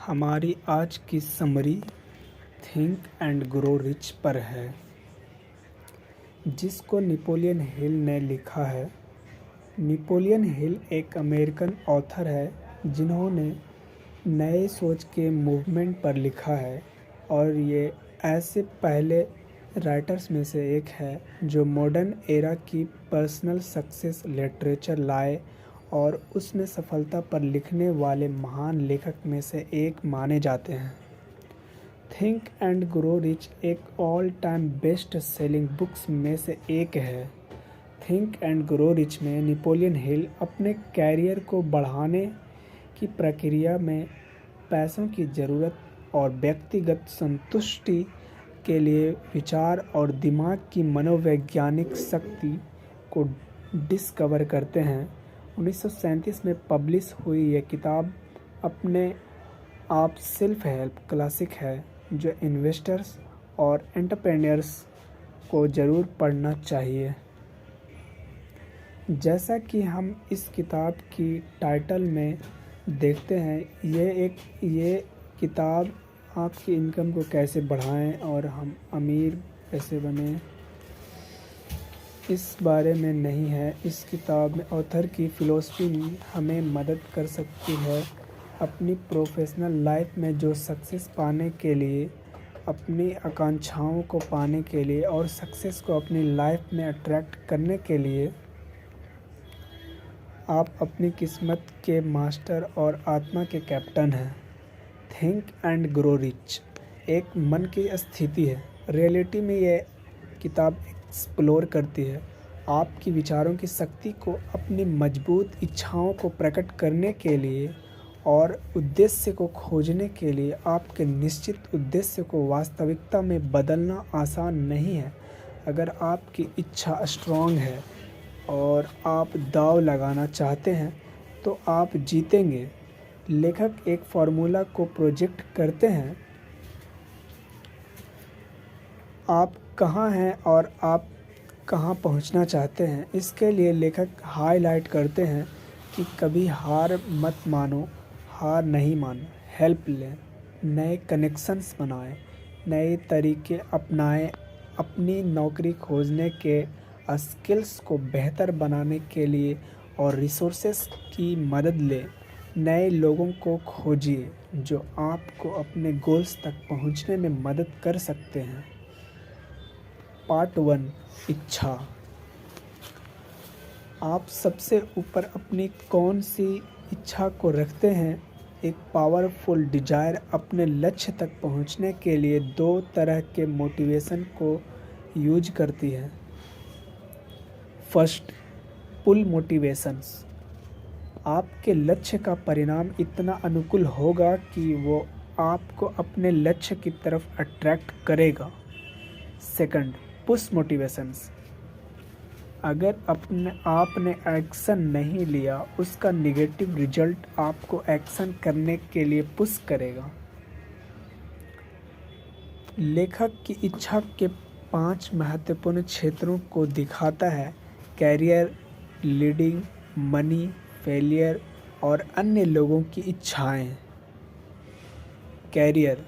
हमारी आज की summary think and grow rich पर है, जिसको नेपोलियन हिल ने लिखा है। नेपोलियन हिल एक अमेरिकन ऑथर है जिन्होंने नए सोच के मूवमेंट पर लिखा है और ये ऐसे पहले राइटर्स में से एक है जो मॉडर्न एरा की पर्सनल सक्सेस लिटरेचर लाए और उसमें सफलता पर लिखने वाले महान लेखक में से एक माने जाते हैं। थिंक एंड ग्रो रिच एक all time best selling books में से एक है। थिंक एंड ग्रो रिच में नेपोलियन हिल अपने कैरियर को बढ़ाने की प्रक्रिया में पैसों की ज़रूरत और व्यक्तिगत संतुष्टि के लिए विचार और दिमाग की मनोवैज्ञानिक शक्ति को डिस्कवर करते हैं। 1937 में पब्लिश हुई यह किताब अपने आप सेल्फ हेल्प क्लासिक है जो इन्वेस्टर्स और एंटरप्रेन्योर्स को ज़रूर पढ़ना चाहिए। जैसा कि हम इस किताब की टाइटल में देखते हैं, ये किताब आपकी इनकम को कैसे बढ़ाएं और हम अमीर कैसे बने, इस बारे में नहीं है। इस किताब में ऑथर की फ़िलॉसफी हमें मदद कर सकती है अपनी प्रोफेशनल लाइफ में जो सक्सेस पाने के लिए, अपनी आकांक्षाओं को पाने के लिए और सक्सेस को अपनी लाइफ में अट्रैक्ट करने के लिए आप अपनी किस्मत के मास्टर और आत्मा के कैप्टन हैं। थिंक एंड ग्रो रिच एक मन की स्थिति है। रियलिटी में यह किताब एक्सप्लोर करती है आपकी विचारों की शक्ति को अपनी मजबूत इच्छाओं को प्रकट करने के लिए और उद्देश्य को खोजने के लिए। आपके निश्चित उद्देश्य को वास्तविकता में बदलना आसान नहीं है। अगर आपकी इच्छा स्ट्रॉन्ग है और आप दांव लगाना चाहते हैं तो आप जीतेंगे। लेखक एक फार्मूला को प्रोजेक्ट करते हैं। आप कहाँ हैं और आप कहाँ पहुँचना चाहते हैं। इसके लिए लेखक हाईलाइट करते हैं कि कभी हार मत मानो, हार नहीं मानो, हेल्प लें, नए कनेक्शंस बनाएं, नए तरीके अपनाएं, अपनी नौकरी खोजने के स्किल्स को बेहतर बनाने के लिए और रिसोर्सेस की मदद लें। नए लोगों को खोजिए जो आपको अपने गोल्स तक पहुंचने में मदद कर सकते हैं। पार्ट 1 इच्छा। आप सबसे ऊपर अपनी कौन सी इच्छा को रखते हैं। एक पावरफुल डिजायर अपने लक्ष्य तक पहुंचने के लिए दो तरह के मोटिवेशन को यूज करती है। फर्स्ट, पुल मोटिवेशंस। आपके लक्ष्य का परिणाम इतना अनुकूल होगा कि वो आपको अपने लक्ष्य की तरफ अट्रैक्ट करेगा। Second, push motivations. अगर आपने एक्शन नहीं लिया, उसका नेगेटिव रिजल्ट आपको एक्शन करने के लिए पुश करेगा। लेखक की इच्छा के 5 महत्वपूर्ण क्षेत्रों को दिखाता है: कैरियर, लीडिंग, मनी, फेलियर और अन्य लोगों की इच्छाएं। कैरियर,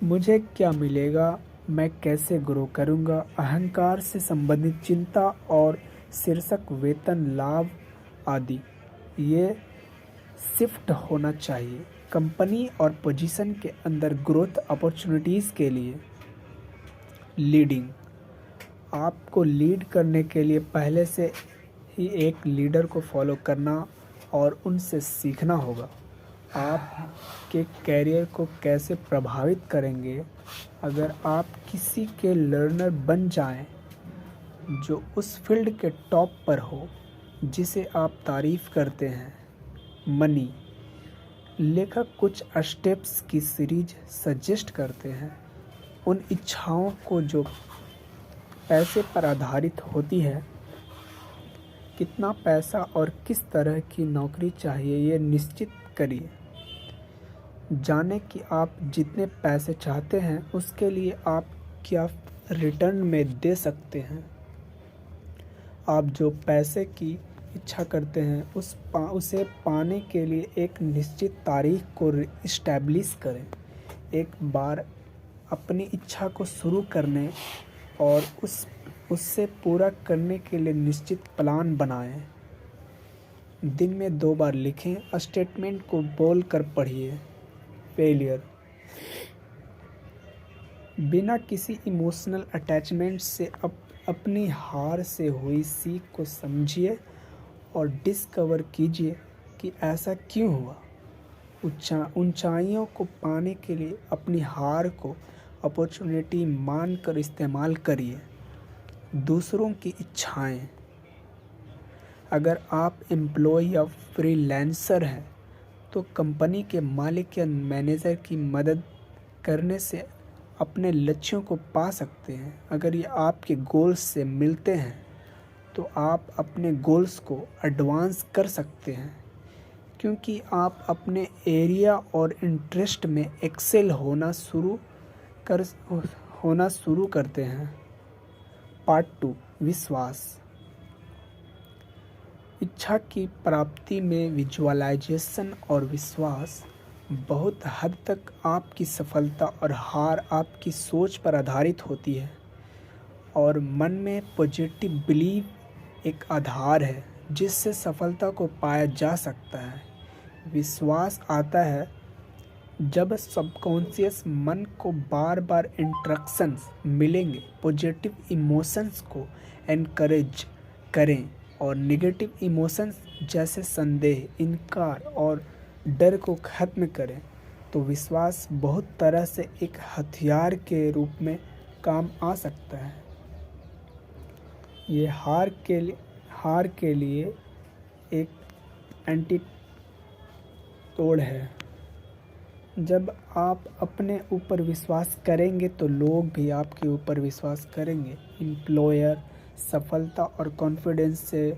मुझे क्या मिलेगा, मैं कैसे ग्रो करूंगा, अहंकार से संबंधित चिंता और शीर्षक वेतन, लाभ आदि ये शिफ्ट होना चाहिए कंपनी और पोजीशन के अंदर ग्रोथ अपॉर्चुनिटीज़ के लिए। लीडिंग, आपको लीड करने के लिए पहले से ही एक लीडर को फॉलो करना और उनसे सीखना होगा। आप के कैरियर को कैसे प्रभावित करेंगे अगर आप किसी के लर्नर बन जाएं जो उस फील्ड के टॉप पर हो जिसे आप तारीफ करते हैं। मनी, लेखक कुछ स्टेप्स की सीरीज सजेस्ट करते हैं उन इच्छाओं को जो पैसे पर आधारित होती है। कितना पैसा और किस तरह की नौकरी चाहिए ये निश्चित करिए। जाने कि आप जितने पैसे चाहते हैं उसके लिए आप क्या रिटर्न में दे सकते हैं। आप जो पैसे की इच्छा करते हैं उसे पाने के लिए एक निश्चित तारीख को इस्टेब्लिश करें। एक बार अपनी इच्छा को शुरू करने और उससे पूरा करने के लिए निश्चित प्लान बनाएं। दिन में 2 बार लिखें, स्टेटमेंट को बोल कर पढ़िए। फेलियर, बिना किसी इमोशनल अटैचमेंट से अपनी हार से हुई सीख को समझिए और डिस्कवर कीजिए कि ऐसा क्यों हुआ। ऊंचाइयों को पाने के लिए अपनी हार को अपॉर्चुनिटी मानकर इस्तेमाल करिए। दूसरों की इच्छाएं, अगर आप एम्प्लॉय या फ्रीलांसर हैं तो कंपनी के मालिक या मैनेजर की मदद करने से अपने लक्ष्यों को पा सकते हैं। अगर ये आपके गोल्स से मिलते हैं तो आप अपने गोल्स को एडवांस कर सकते हैं, क्योंकि आप अपने एरिया और इंटरेस्ट में एक्सेल होना शुरू करते हैं। पार्ट 2, विश्वास। इच्छा की प्राप्ति में विजुअलाइजेशन और विश्वास बहुत हद तक आपकी सफलता और हार आपकी सोच पर आधारित होती है, और मन में पॉजिटिव बिलीव एक आधार है जिससे सफलता को पाया जा सकता है। विश्वास आता है जब सबकॉन्शियस मन को बार बार इंस्ट्रक्शंस मिलेंगे पॉजिटिव इमोशंस को एनकरेज करें और नेगेटिव इमोशंस जैसे संदेह, इनकार और डर को ख़त्म करें, तो विश्वास बहुत तरह से एक हथियार के रूप में काम आ सकता है। ये हार के लिए एक एंटीटोड है। जब आप अपने ऊपर विश्वास करेंगे तो लोग भी आपके ऊपर विश्वास करेंगे। एम्प्लॉयर सफलता और कॉन्फिडेंस से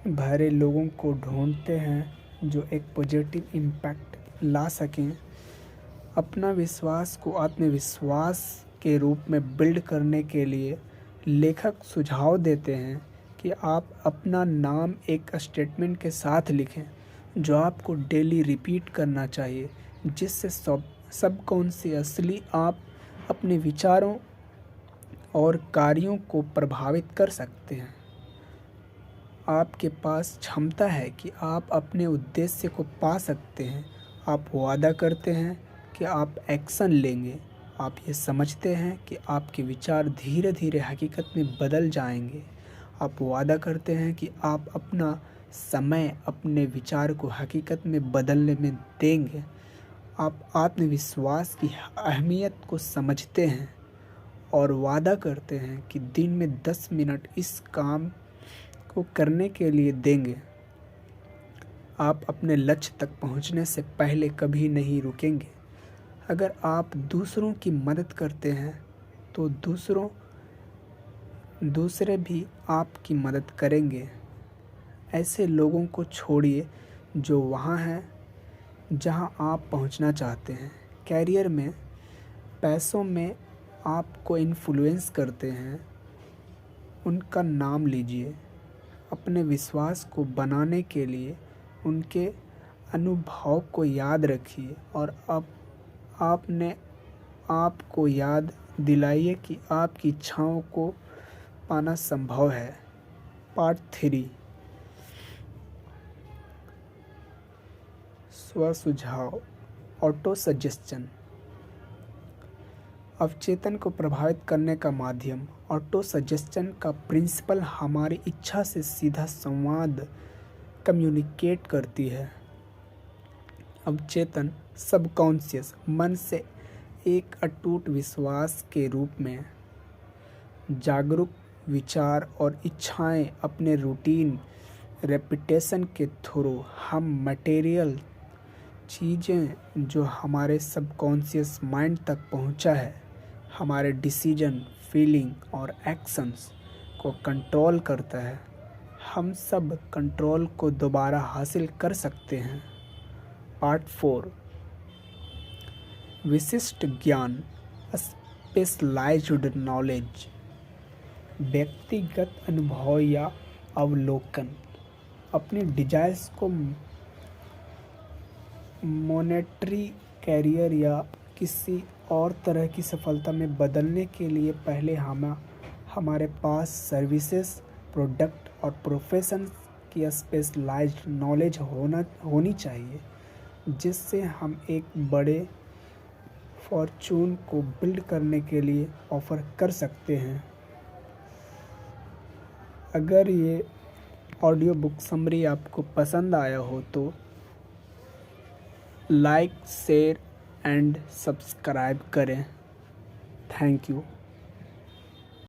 भरे लोगों को ढूंढते हैं जो एक पॉजिटिव इम्पैक्ट ला सकें। अपना विश्वास को आत्मविश्वास के रूप में बिल्ड करने के लिए लेखक सुझाव देते हैं कि आप अपना नाम एक स्टेटमेंट के साथ लिखें जो आपको डेली रिपीट करना चाहिए, जिससे सबकॉन्शियसली आप अपने विचारों और कार्यों को प्रभावित कर सकते हैं। आपके पास क्षमता है कि आप अपने उद्देश्य को पा सकते हैं। आप वादा करते हैं कि आप एक्शन लेंगे। आप ये समझते हैं कि आपके विचार धीरे धीरे हकीकत में बदल जाएंगे। आप वादा करते हैं कि आप अपना समय अपने विचार को हकीकत में बदलने में देंगे। आप आत्मविश्वास की अहमियत को समझते हैं और वादा करते हैं कि दिन में 10 मिनट इस काम को करने के लिए देंगे। आप अपने लक्ष्य तक पहुंचने से पहले कभी नहीं रुकेंगे। अगर आप दूसरों की मदद करते हैं तो दूसरे भी आपकी मदद करेंगे। ऐसे लोगों को छोड़िए जो वहाँ हैं जहाँ आप पहुँचना चाहते हैं। कैरियर में, पैसों में आपको इन्फ्लुएंस करते हैं, उनका नाम लीजिए। अपने विश्वास को बनाने के लिए उनके अनुभव को याद रखिए और अब आपने आपको याद दिलाइए कि आपकी इच्छाओं को पाना संभव है। पार्ट 3, स्वसुझाव, ऑटो सजेशन। अवचेतन को प्रभावित करने का माध्यम। ऑटो सजेशन का प्रिंसिपल हमारी इच्छा से सीधा संवाद कम्युनिकेट करती है। अवचेतन सबकॉन्शियस मन से एक अटूट विश्वास के रूप में जागरूक विचार और इच्छाएं अपने रूटीन रेपिटेशन के थ्रू हम मटेरियल चीज़ें जो हमारे सबकॉन्शियस माइंड तक पहुंचा है, हमारे डिसीजन, फीलिंग और एक्शंस को कंट्रोल करता है। हम सब कंट्रोल को दोबारा हासिल कर सकते हैं। पार्ट 4, विशिष्ट ज्ञान, स्पेशलाइज्ड नॉलेज। व्यक्तिगत अनुभव या अवलोकन। अपने डिजायर्स को मॉनेटरी कैरियर या किसी और तरह की सफलता में बदलने के लिए पहले हमारे पास सर्विसेज, प्रोडक्ट और प्रोफेशन की स्पेशलाइज्ड नॉलेज होनी चाहिए, जिससे हम एक बड़े फॉर्चून को बिल्ड करने के लिए ऑफ़र कर सकते हैं। अगर ये ऑडियो बुक समरी आपको पसंद आया हो तो लाइक, शेयर एंड सब्सक्राइब करें। Thank you.